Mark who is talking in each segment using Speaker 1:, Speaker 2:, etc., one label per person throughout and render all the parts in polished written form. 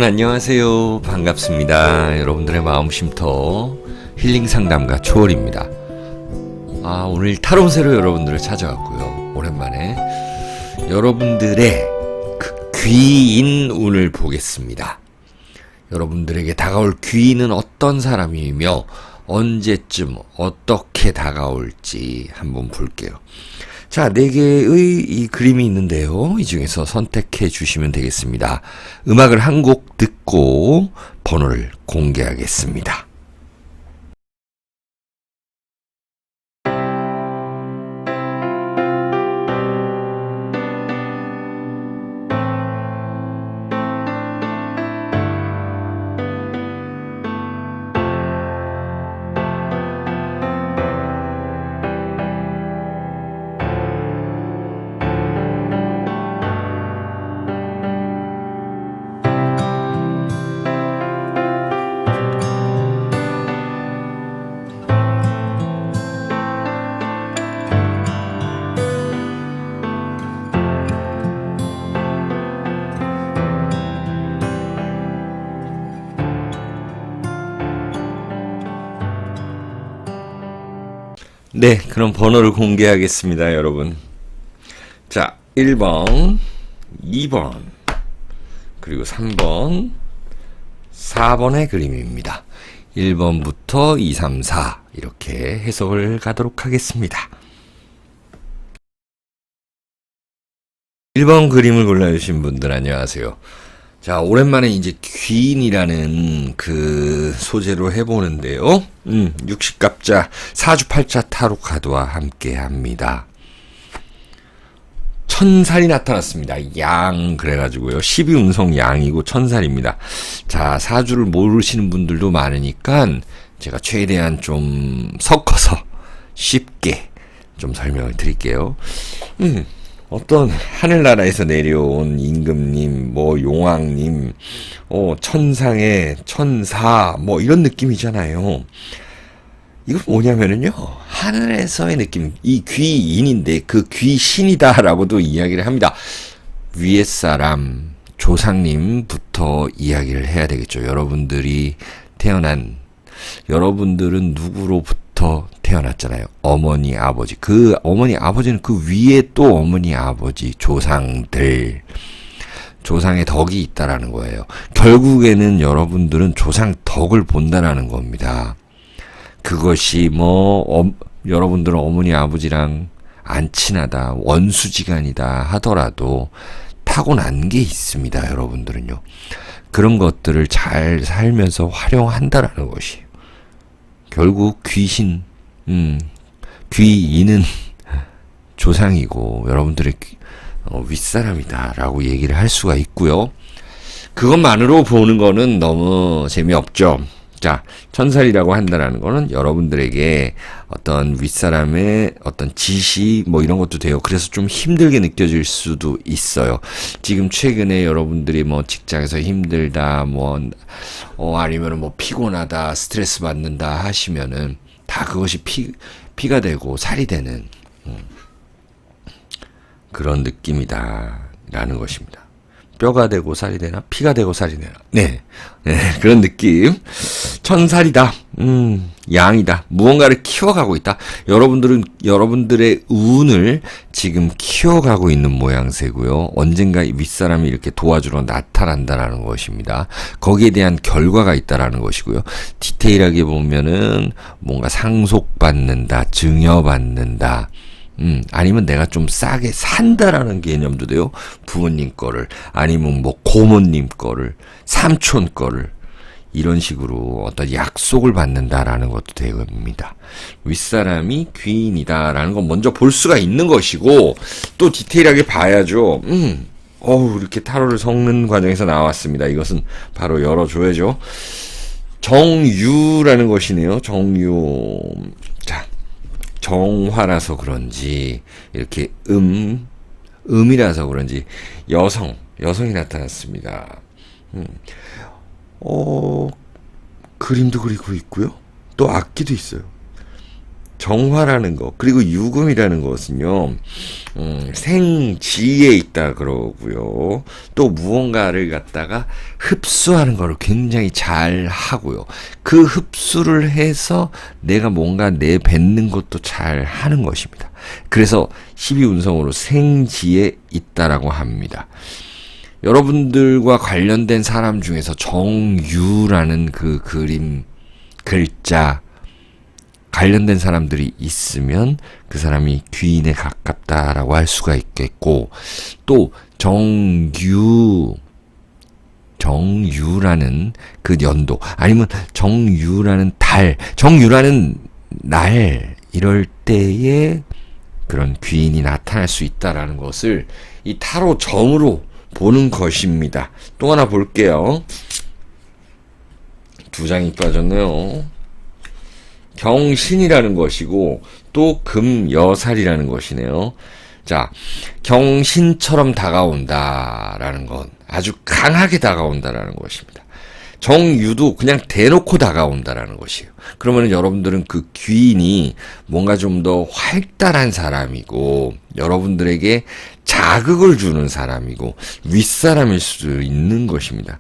Speaker 1: 안녕하세요. 반갑습니다. 여러분들의 마음 쉼터 힐링 상담가 초월입니다. 오늘 타로세로 여러분들을 찾아왔고요. 오랜만에 여러분들의 그 귀인 운을 보겠습니다. 여러분들에게 다가올 귀인은 어떤 사람이며 언제쯤 어떻게 다가올지 한번 볼게요. 자, 4개의 이 그림이 있는데요. 이 중에서 선택해 주시면 되겠습니다. 음악을 한 곡 듣고 번호를 공개하겠습니다. 네, 그럼 번호를 공개하겠습니다, 여러분. 자, 1번, 2번, 그리고 3번, 4번의 그림입니다. 1번부터 2, 3, 4 이렇게 해석을 가도록 하겠습니다. 1번 그림을 골라주신 분들 안녕하세요. 자, 오랜만에 이제 귀인이라는 그 소재로 해보는데요. 60갑자 사주팔자 타로 카드와 함께 합니다. 천살이 나타났습니다. 양 그래가지고요. 12운성 양이고 천살입니다. 자, 사주를 모르시는 분들도 많으니까 제가 최대한 좀 섞어서 쉽게 좀 설명을 드릴게요. 어떤 하늘나라에서 내려온 임금님, 용왕님, 천상의 천사, 이런 느낌이잖아요. 이건 뭐냐면은요, 하늘에서의 느낌, 이 귀인인데 그 귀신이다라고도 이야기를 합니다. 위에 사람, 조상님부터 이야기를 해야 되겠죠. 여러분들은 누구로부터 태어났잖아요. 어머니, 아버지. 그 어머니, 아버지는 그 위에 또 어머니, 아버지, 조상의 덕이 있다라는 거예요. 결국에는 여러분들은 조상 덕을 본다라는 겁니다. 그것이 여러분들은 어머니, 아버지랑 안 친하다, 원수지간이다 하더라도 타고난 게 있습니다, 여러분들은요. 그런 것들을 잘 살면서 활용한다라는 것이에요. 결국 귀인은 조상이고 여러분들의 윗사람이다라고 얘기를 할 수가 있고요. 그것만으로 보는 거는 너무 재미없죠. 자, 천살이라고 한다는 거는 여러분들에게 어떤 윗사람의 어떤 지시 이런 것도 돼요. 그래서 좀 힘들게 느껴질 수도 있어요. 지금 최근에 여러분들이 직장에서 힘들다, 아니면 피곤하다, 스트레스 받는다 하시면은 다 그것이 피가 되고 살이 되는 그런 느낌이다라는 것입니다. 뼈가 되고 살이 되나? 피가 되고 살이 되나? 네, 그런 느낌. 천살이다. 양이다. 무언가를 키워가고 있다. 여러분들의 운을 지금 키워가고 있는 모양새고요. 언젠가 윗사람이 이렇게 도와주러 나타난다라는 것입니다. 거기에 대한 결과가 있다라는 것이고요. 디테일하게 보면은 뭔가 상속받는다, 증여받는다. 아니면 내가 좀 싸게 산다라는 개념도 돼요. 부모님 거를, 아니면 고모님 거를, 삼촌 거를, 이런 식으로 어떤 약속을 받는다라는 것도 됩니다. 윗사람이 귀인이다라는 건 먼저 볼 수가 있는 것이고, 또 디테일하게 봐야죠. 이렇게 타로를 섞는 과정에서 나왔습니다. 이것은 바로 열어줘야죠. 정유라는 것이네요. 정유. 자. 정화라서 그런지 이렇게 음이라서 그런지 여성이 나타났습니다. 그림도 그리고 있고요. 또 악기도 있어요. 정화라는 거, 그리고 유금이라는 것은요, 생지에 있다 그러고요. 또 무언가를 갖다가 흡수하는 거를 굉장히 잘 하고요. 그 흡수를 해서 내가 뭔가 내뱉는 것도 잘 하는 것입니다. 그래서 12운성으로 생지에 있다라고 합니다. 여러분들과 관련된 사람 중에서 정유라는 그 그림, 글자, 관련된 사람들이 있으면 그 사람이 귀인에 가깝다라고 할 수가 있겠고, 또 정유라는 그 연도, 아니면 정유라는 달, 정유라는 날, 이럴 때에 그런 귀인이 나타날 수 있다라는 것을 이 타로 점으로 보는 것입니다. 또 하나 볼게요. 2장이 빠졌네요. 경신이라는 것이고 또 금여살이라는 것이네요. 자, 경신처럼 다가온다라는 건 아주 강하게 다가온다라는 것입니다. 정유도 그냥 대놓고 다가온다라는 것이에요. 그러면 여러분들은 그 귀인이 뭔가 좀 더 활달한 사람이고 여러분들에게 자극을 주는 사람이고 윗사람일 수도 있는 것입니다.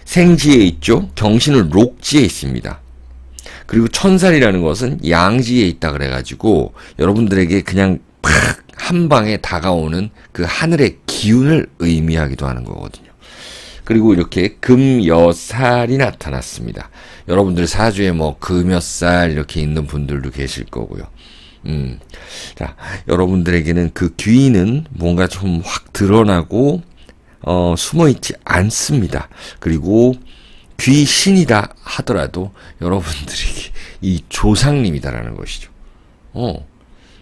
Speaker 1: 생지에 있죠. 경신은 록지에 있습니다. 그리고 천살이라는 것은 양지에 있다 그래가지고 여러분들에게 그냥 팍 한 방에 다가오는 그 하늘의 기운을 의미하기도 하는 거거든요. 그리고 이렇게 금여살이 나타났습니다. 여러분들 사주에 뭐 금여살 이렇게 있는 분들도 계실 거고요. 자, 여러분들에게는 그 귀인은 뭔가 좀 확 드러나고 숨어있지 않습니다. 그리고 귀신이다 하더라도 여러분들에게 이 조상님이다라는 것이죠.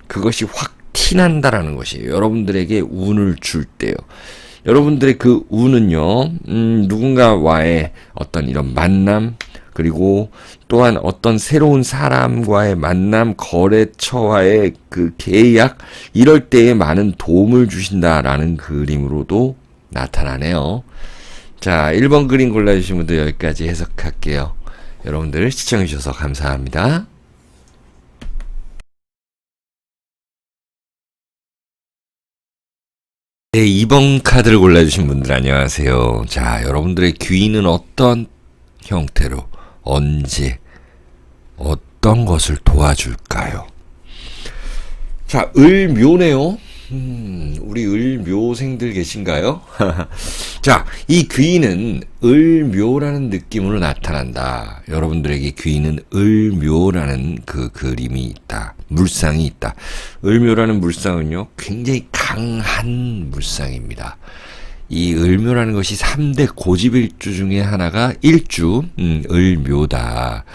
Speaker 1: 그것이 확 티난다라는 것이에요. 여러분들에게 운을 줄 때요. 여러분들의 그 운은요, 누군가와의 어떤 이런 만남, 그리고 또한 어떤 새로운 사람과의 만남, 거래처와의 그 계약, 이럴 때에 많은 도움을 주신다라는 그림으로도 나타나네요. 자, 1번 그림 골라주신 분들 여기까지 해석할게요. 여러분들 시청해주셔서 감사합니다. 네, 2번 카드를 골라주신 분들 안녕하세요. 자, 여러분들의 귀인은 어떤 형태로, 언제, 어떤 것을 도와줄까요? 자, 을묘네요. 우리 을묘생들 계신가요? 자, 이 귀인은 을묘라는 느낌으로 나타난다. 여러분들에게 귀인은 을묘라는 그 그림이 있다. 물상이 있다. 을묘라는 물상은요, 굉장히 강한 물상입니다. 이 을묘라는 것이 3대 고집일주 중에 하나가 일주, 을묘다.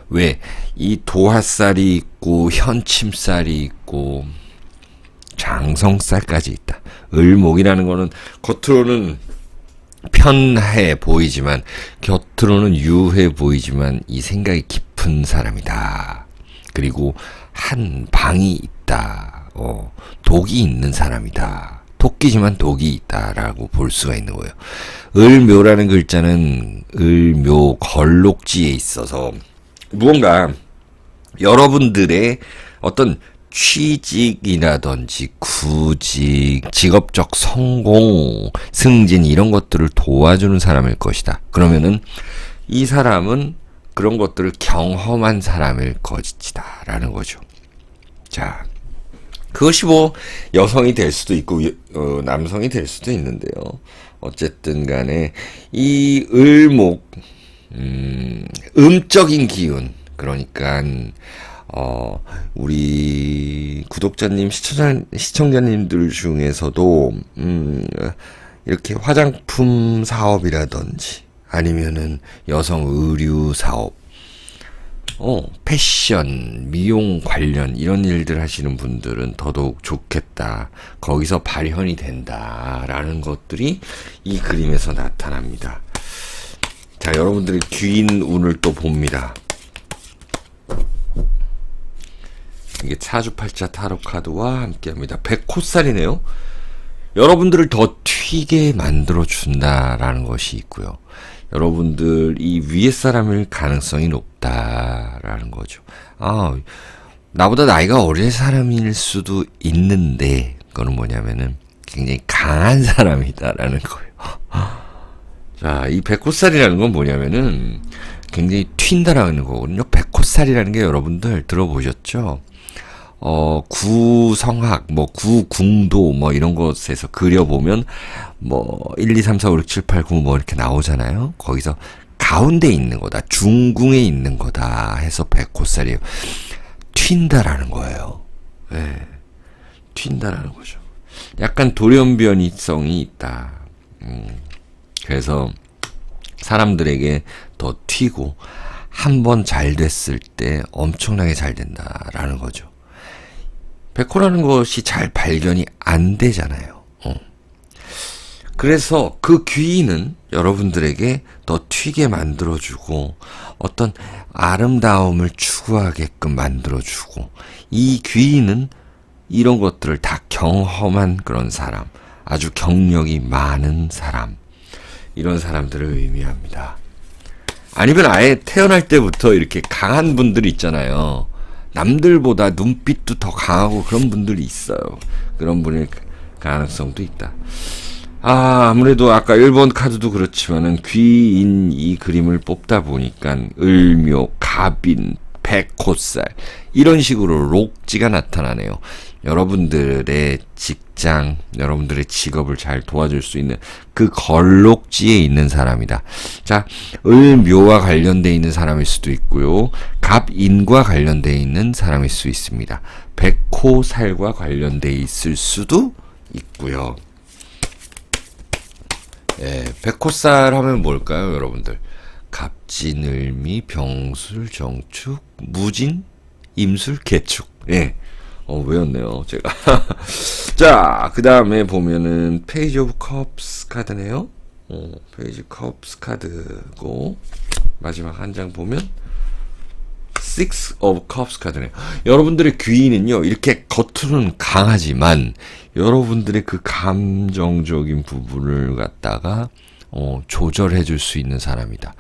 Speaker 1: 왜? 이 도화살이 있고, 현침살이 있고, 장성살까지 있다. 을목이라는 거는 겉으로는 편해 보이지만 곁으로는 유해 보이지만 이 생각이 깊은 사람이다. 그리고 한 방이 있다. 독이 있는 사람이다. 토끼지만 독이 있다라고 볼 수가 있는 거예요. 을묘라는 글자는 을묘 걸록지에 있어서 무언가 여러분들의 어떤 취직이라든지 구직, 직업적 성공, 승진 이런 것들을 도와주는 사람일 것이다. 그러면은 이 사람은 그런 것들을 경험한 사람일 것이다라는 거죠. 자, 그것이 뭐 여성이 될 수도 있고 남성이 될 수도 있는데요. 어쨌든 간에 이 을목, 음적인 기운, 그러니까 우리 구독자님, 시청자님들 중에서도, 이렇게 화장품 사업이라든지, 아니면은 여성 의류 사업, 패션, 미용 관련 이런 일들 하시는 분들은 더더욱 좋겠다. 거기서 발현이 된다라는 것들이 이 그림에서 나타납니다. 자, 여러분들의 귀인 운을 또 봅니다. 이게 사주팔자 타로 카드와 함께합니다. 백호살이네요. 여러분들을 더 튀게 만들어 준다라는 것이 있고요. 여러분들 이 위에 사람일 가능성이 높다라는 거죠. 나보다 나이가 어린 사람일 수도 있는데, 그거는 뭐냐면은 굉장히 강한 사람이다라는 거예요. 자, 이 백호살이라는 건 뭐냐면은 굉장히 튄다라는 거거든요. 백호살이라는 게 여러분들 들어보셨죠? 구성학, 뭐, 구궁도, 뭐, 이런 것에서 그려보면, 뭐, 1, 2, 3, 4, 5, 6, 7, 8, 9, 뭐, 이렇게 나오잖아요. 거기서 가운데 있는 거다. 중궁에 있는 거다. 해서 백호살이에요. 튄다라는 거예요. 네. 튄다라는 거죠. 약간 돌연변이성이 있다. 그래서 사람들에게 더 튀고, 한 번 잘 됐을 때 엄청나게 잘 된다라는 거죠. 백호라는 것이 잘 발견이 안 되잖아요. 그래서 그 귀인은 여러분들에게 더 튀게 만들어주고 어떤 아름다움을 추구하게끔 만들어주고, 이 귀인은 이런 것들을 다 경험한 그런 사람, 아주 경력이 많은 사람, 이런 사람들을 의미합니다. 아니면 아예 태어날 때부터 이렇게 강한 분들이 있잖아요. 남들보다 눈빛도 더 강하고 그런 분들이 있어요. 그런 분일 가능성도 있다. 아무래도 아까 1번 카드도 그렇지만은 귀인 이 그림을 뽑다 보니까 을묘, 갑인, 백호살 이런 식으로 록지가 나타나네요. 여러분들의 직장, 여러분들의 직업을 잘 도와줄 수 있는 그 걸록지에 있는 사람이다. 자, 을묘와 관련되어 있는 사람일 수도 있고요. 갑인과 관련되어 있는 사람일 수 있습니다. 백호살과 관련되어 있을 수도 있고요. 예, 백호살 하면 뭘까요, 여러분들? 갑진, 을미, 병술, 정축, 무진, 임술, 개축. 예. 외웠네요, 제가. 자, 그 다음에 보면은, 페이지 오브 컵스 카드네요. 페이지 컵스 카드고, 마지막 한 장 보면, Six of Cups 카드네요. 여러분들의 귀인은요, 이렇게 겉으로는 강하지만, 여러분들의 그 감정적인 부분을 갖다가, 조절해 줄 수 있는 사람이다.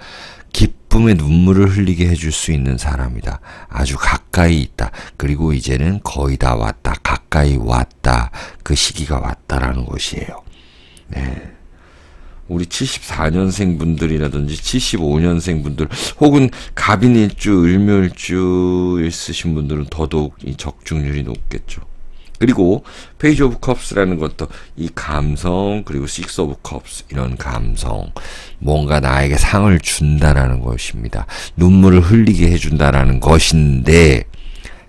Speaker 1: 기쁨의 눈물을 흘리게 해줄 수 있는 사람이다. 아주 가까이 있다. 그리고 이제는 거의 다 왔다. 가까이 왔다. 그 시기가 왔다라는 것이에요. 네. 우리 74년생 분들이라든지 75년생 분들 혹은 갑인일주, 을묘일주 있으신 분들은 더더욱 이 적중률이 높겠죠. 그리고 페이지 오브 컵스라는 것도 이 감성, 그리고 식스 오브 컵스 이런 감성, 뭔가 나에게 상을 준다라는 것입니다. 눈물을 흘리게 해준다라는 것인데,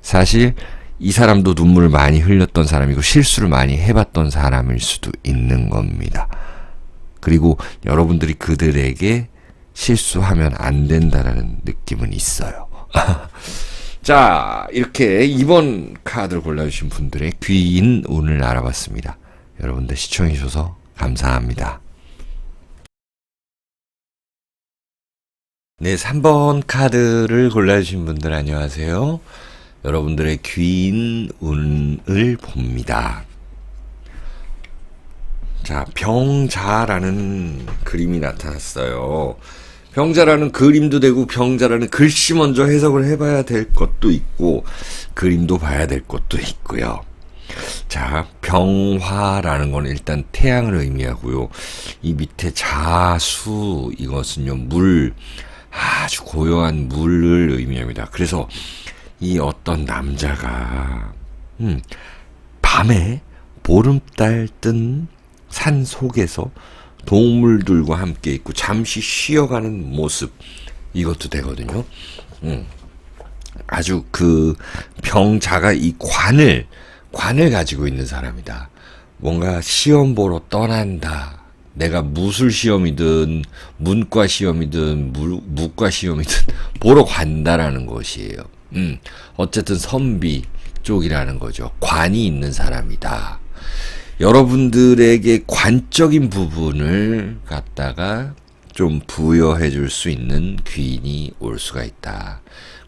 Speaker 1: 사실 이 사람도 눈물을 많이 흘렸던 사람이고 실수를 많이 해봤던 사람일 수도 있는 겁니다. 그리고 여러분들이 그들에게 실수하면 안 된다라는 느낌은 있어요. 자, 이렇게 2번 카드를 골라주신 분들의 귀인 운을 알아봤습니다. 여러분들 시청해주셔서 감사합니다. 네, 3번 카드를 골라주신 분들 안녕하세요. 여러분들의 귀인 운을 봅니다. 자, 병자라는 그림이 나타났어요. 병자라는 그림도 되고 병자라는 글씨 먼저 해석을 해봐야 될 것도 있고 그림도 봐야 될 것도 있고요. 자, 병화라는 건 일단 태양을 의미하고요. 이 밑에 자수, 이것은요, 물, 아주 고요한 물을 의미합니다. 그래서 이 어떤 남자가 밤에 보름달 뜬 산 속에서 동물들과 함께 있고 잠시 쉬어가는 모습, 이것도 되거든요. 아주 그 병자가 이 관을 가지고 있는 사람이다. 뭔가 시험 보러 떠난다. 내가 무술 시험이든 문과 시험이든 무과 시험이든 보러 간다라는 것이에요. 어쨌든 선비 쪽이라는 거죠. 관이 있는 사람이다. 여러분들에게 관적인 부분을 갖다가 좀 부여해 줄 수 있는 귀인이 올 수가 있다.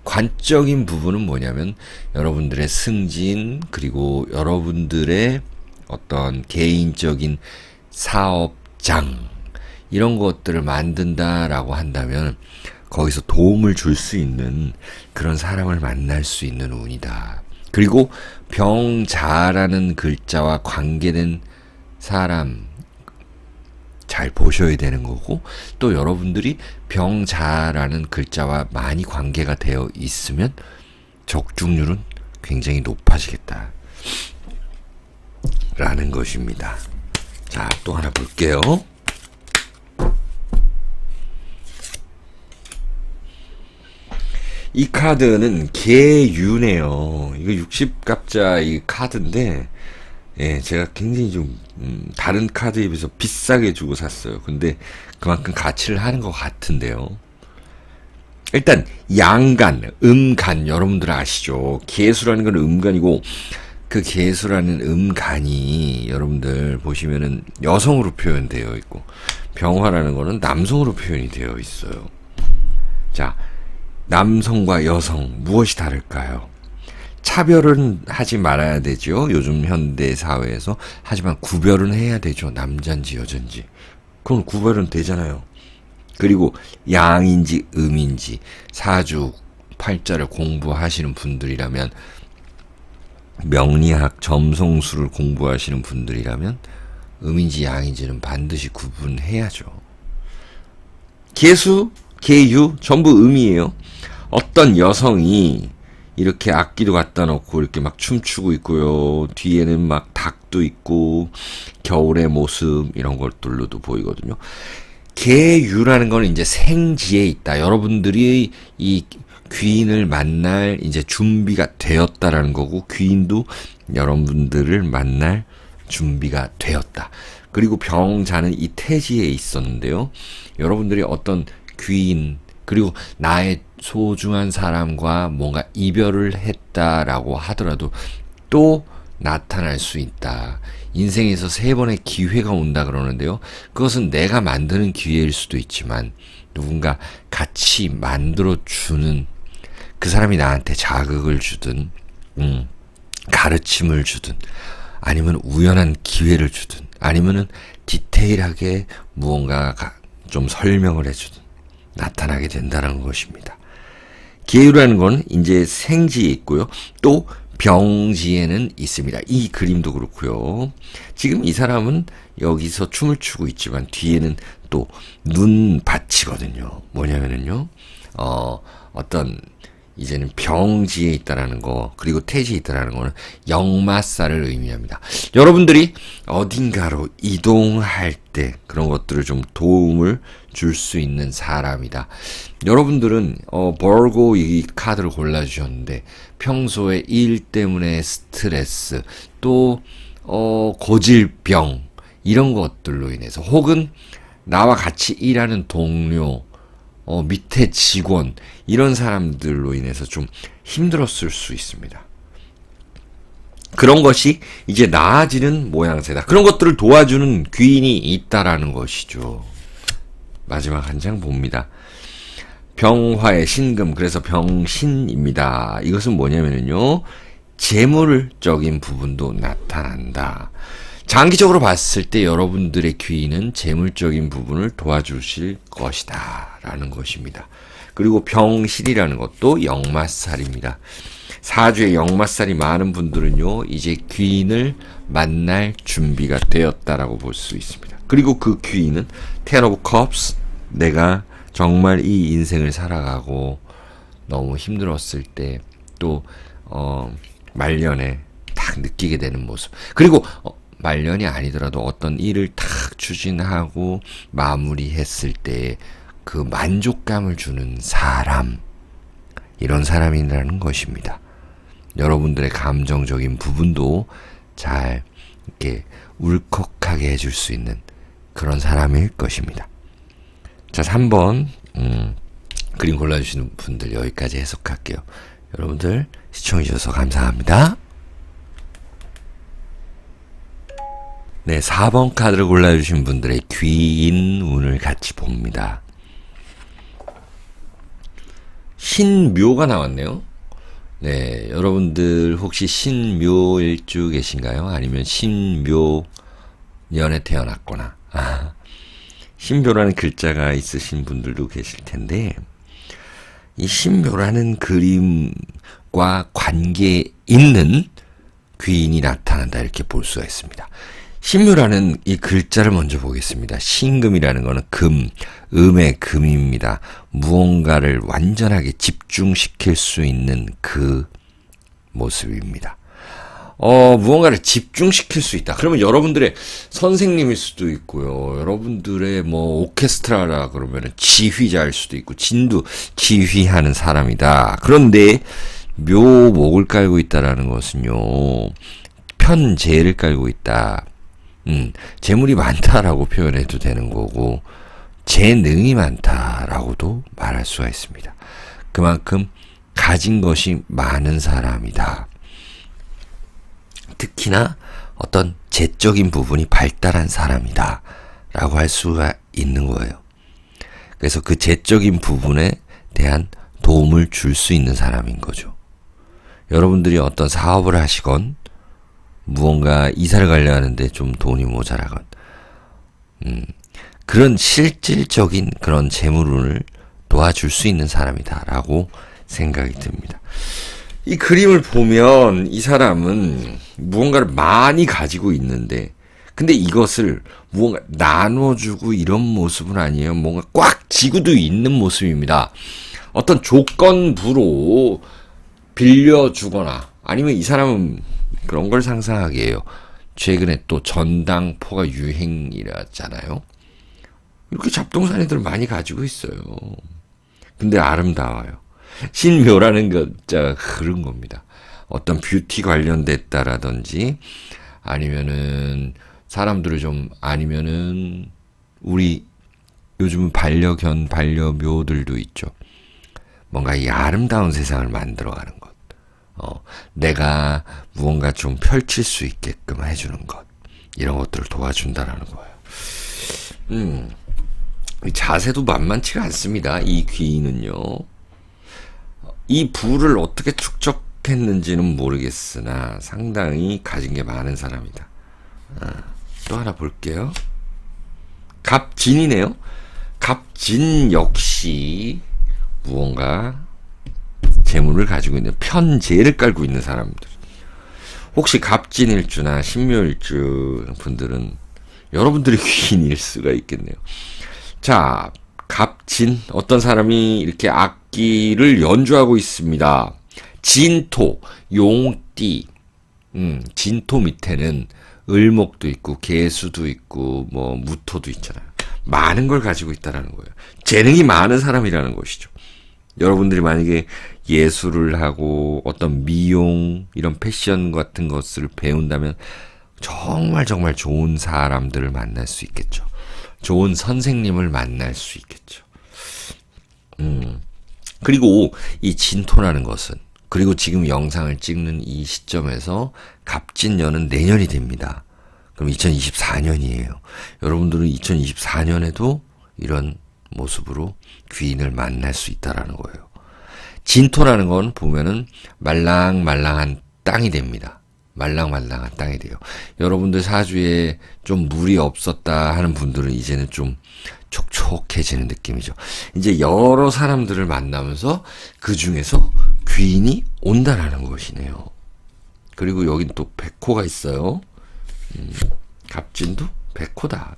Speaker 1: 관적인 부분은 뭐냐면 여러분들의 승진, 그리고 여러분들의 어떤 개인적인 사업장, 이런 것들을 만든다라고 한다면 거기서 도움을 줄 수 있는 그런 사람을 만날 수 있는 운이다. 그리고 병자라는 글자와 관계된 사람 잘 보셔야 되는 거고, 또 여러분들이 병자라는 글자와 많이 관계가 되어 있으면 적중률은 굉장히 높아지겠다 라는 것입니다. 자, 또 하나 볼게요. 이 카드는 개유네요. 이거 60갑자 이 카드인데, 예, 제가 굉장히 좀 다른 카드에 비해서 비싸게 주고 샀어요. 근데 그만큼 가치를 하는 것 같은데요. 일단 양간, 음간 여러분들 아시죠? 개수라는 건 음간이고, 그 개수라는 음간이 여러분들 보시면은 여성으로 표현되어 있고, 병화라는 거는 남성으로 표현이 되어 있어요. 자, 남성과 여성 무엇이 다를까요? 차별은 하지 말아야 되죠. 요즘 현대 사회에서. 하지만 구별은 해야 되죠. 남잔지 여잔지. 그건 구별은 되잖아요. 그리고 양인지 음인지 사주 팔자를 공부하시는 분들이라면, 명리학 점성술을 공부하시는 분들이라면 음인지 양인지는 반드시 구분해야죠. 개수, 개유 전부 음이에요. 어떤 여성이 이렇게 악기도 갖다 놓고 이렇게 막 춤추고 있고요. 뒤에는 막 닭도 있고 겨울의 모습 이런 것들로도 보이거든요. 개유라는 건 이제 생지에 있다. 여러분들이 이 귀인을 만날 이제 준비가 되었다라는 거고, 귀인도 여러분들을 만날 준비가 되었다. 그리고 병자는 이 태지에 있었는데요. 여러분들이 어떤 귀인, 그리고 나의 소중한 사람과 뭔가 이별을 했다라고 하더라도 또 나타날 수 있다. 인생에서 3번의 기회가 온다 그러는데요. 그것은 내가 만드는 기회일 수도 있지만 누군가 같이 만들어주는, 그 사람이 나한테 자극을 주든 가르침을 주든, 아니면 우연한 기회를 주든, 아니면은 디테일하게 무언가 좀 설명을 해주든 나타나게 된다는 것입니다. 기회라는 건 이제 생지에 있고요. 또 병지에는 있습니다. 이 그림도 그렇고요. 지금 이 사람은 여기서 춤을 추고 있지만 뒤에는 또 눈밭이거든요. 뭐냐면은요, 어떤 이제는 병지에 있다라는 거, 그리고 태지에 있다라는 거는 역마살을 의미합니다. 여러분들이 어딘가로 이동할 때 그런 것들을 좀 도움을 줄 수 있는 사람이다. 여러분들은 벌고 이 카드를 골라주셨는데 평소에 일 때문에 스트레스, 또 고질병 이런 것들로 인해서, 혹은 나와 같이 일하는 동료, 밑에 직원, 이런 사람들로 인해서 좀 힘들었을 수 있습니다. 그런 것이 이제 나아지는 모양새다. 그런 것들을 도와주는 귀인이 있다라는 것이죠. 마지막 한 장 봅니다. 병화의 신금, 그래서 병신입니다. 이것은 뭐냐면요, 재물적인 부분도 나타난다. 장기적으로 봤을 때 여러분들의 귀인은 재물적인 부분을 도와주실 것이다 라는 것입니다. 그리고 병실이라는 것도 역마살입니다. 사주에 역마살이 많은 분들은요, 이제 귀인을 만날 준비가 되었다라고 볼 수 있습니다. 그리고 그 귀인은 Ten of Cups, 내가 정말 이 인생을 살아가고 너무 힘들었을 때 또 말년에 딱 느끼게 되는 모습, 그리고 말년이 아니더라도 어떤 일을 탁 추진하고 마무리했을 때 그 만족감을 주는 사람, 이런 사람이라는 것입니다. 여러분들의 감정적인 부분도 잘 이렇게 울컥하게 해줄 수 있는 그런 사람일 것입니다. 자, 3번 그림 골라주시는 분들 여기까지 해석할게요. 여러분들 시청해주셔서 감사합니다. 네, 4번 카드를 골라주신 분들의 귀인 운을 같이 봅니다. 신묘가 나왔네요. 네, 여러분들 혹시 신묘일주 계신가요? 아니면 신묘년에 태어났거나 신묘라는 글자가 있으신 분들도 계실 텐데, 이 신묘라는 그림과 관계 있는 귀인이 나타난다 이렇게 볼 수가 있습니다. 신묘라는 이 글자를 먼저 보겠습니다. 신금이라는 것은 금, 음의 금입니다. 무언가를 완전하게 집중시킬 수 있는 그 모습입니다. 무언가를 집중시킬 수 있다. 그러면 여러분들의 선생님일 수도 있고요. 여러분들의 뭐 오케스트라라 그러면 지휘자일 수도 있고 진두 지휘하는 사람이다. 그런데 묘목을 깔고 있다라는 것은요. 편재를 깔고 있다. 재물이 많다라고 표현해도 되는 거고 재능이 많다라고도 말할 수가 있습니다. 그만큼 가진 것이 많은 사람이다. 특히나 어떤 재적인 부분이 발달한 사람이다 라고 할 수가 있는 거예요. 그래서 그 재적인 부분에 대한 도움을 줄 수 있는 사람인 거죠. 여러분들이 어떤 사업을 하시건 무언가 이사를 가려 하는데 좀 돈이 모자라건 그런 실질적인 그런 재물운을 도와줄 수 있는 사람이다 라고 생각이 듭니다. 이 그림을 보면 이 사람은 무언가를 많이 가지고 있는데 근데 이것을 무언가 나눠주고 이런 모습은 아니에요. 뭔가 꽉 쥐고도 있는 모습입니다. 어떤 조건부로 빌려주거나 아니면 이 사람은 그런 걸 상상하게 해요. 최근에 또 전당포가 유행이라잖아요. 이렇게 잡동사니들 많이 가지고 있어요. 근데 아름다워요. 신묘라는 것자 그런 겁니다. 어떤 뷰티 관련됐다라든지 아니면은 사람들을 좀 아니면은 우리 요즘은 반려견 반려묘들도 있죠. 뭔가 이 아름다운 세상을 만들어가는 것. 내가 무언가 좀 펼칠 수 있게끔 해주는 것. 이런 것들을 도와준다라는 거예요. 자세도 만만치가 않습니다. 이 귀인은요. 이 부를 어떻게 축적했는지는 모르겠으나 상당히 가진 게 많은 사람이다. 또 하나 볼게요. 갑진이네요. 갑진 역시 무언가 재물을 가지고 있는 편재를 깔고 있는 사람들. 혹시 갑진일주나 신묘일주 분들은 여러분들의 귀인일 수가 있겠네요. 자, 갑진 어떤 사람이 이렇게 악기를 연주하고 있습니다. 진토, 용띠. 진토 밑에는 을목도 있고 개수도 있고 뭐 무토도 있잖아요. 많은 걸 가지고 있다라는 거예요. 재능이 많은 사람이라는 것이죠. 여러분들이 만약에 예술을 하고 어떤 미용 이런 패션 같은 것을 배운다면 정말 좋은 사람들을 만날 수 있겠죠. 좋은 선생님을 만날 수 있겠죠. 그리고 이 진토라는 것은 그리고 지금 영상을 찍는 이 시점에서 갑진년은 내년이 됩니다. 그럼 2024년이에요. 여러분들은 2024년에도 이런 모습으로 귀인을 만날 수 있다라는 거예요. 진토라는 건 보면은 말랑말랑한 땅이 됩니다. 말랑말랑한 땅이 돼요. 여러분들 사주에 좀 물이 없었다 하는 분들은 이제는 좀 촉촉해지는 느낌이죠. 이제 여러 사람들을 만나면서 그 중에서 귀인이 온다라는 것이네요. 그리고 여긴 또 백호가 있어요. 갑진도 백호다.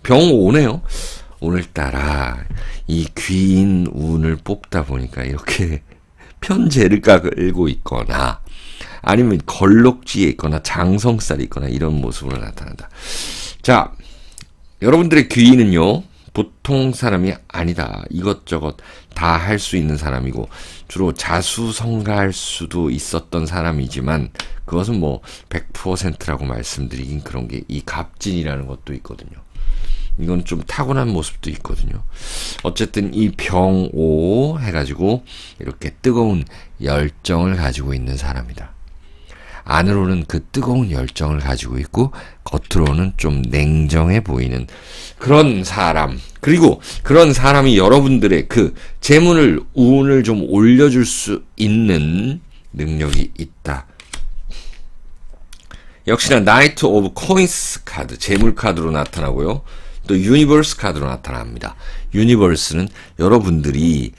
Speaker 1: 병오네요. 오늘따라 이 귀인 운을 뽑다 보니까 이렇게 편재를 깔고 있거나 아니면 걸록지에 있거나 장성살이 있거나 이런 모습으로 나타난다. 자, 여러분들의 귀인은요 보통 사람이 아니다. 이것저것 다 할 수 있는 사람이고 주로 자수성가할 수도 있었던 사람이지만 그것은 뭐 100%라고 말씀드리긴 그런 게 이 갑진이라는 것도 있거든요. 이건 좀 타고난 모습도 있거든요. 어쨌든 이 병오 해가지고 이렇게 뜨거운 열정을 가지고 있는 사람이다. 안으로는 그 뜨거운 열정을 가지고 있고 겉으로는 좀 냉정해 보이는 그런 사람. 그리고 그런 사람이 여러분들의 그 재물을 운을 좀 올려줄 수 있는 능력이 있다. 역시나 나이트 오브 코인스 카드, 재물 카드로 나타나고요. 또 유니버스 카드로 나타납니다. 유니버스는 여러분들이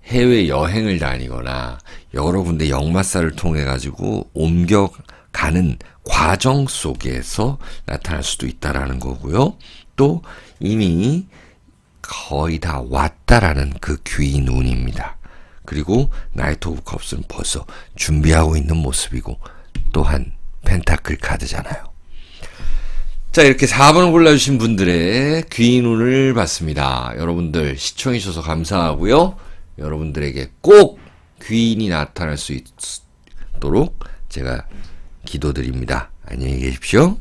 Speaker 1: 해외 여행을 다니거나 여러 군데 역마살을 통해 가지고 옮겨가는 과정 속에서 나타날 수도 있다라는 거고요. 또 이미 거의 다 왔다라는 그 귀인 운입니다. 그리고 나이트 오브 컵스는 벌써 준비하고 있는 모습이고 또한 펜타클 카드잖아요. 자, 이렇게 4번을 골라주신 분들의 귀인 운을 봤습니다. 여러분들 시청해주셔서 감사하고요. 여러분들에게 꼭 귀인이 나타날 수 있도록 제가 기도드립니다. 안녕히 계십시오.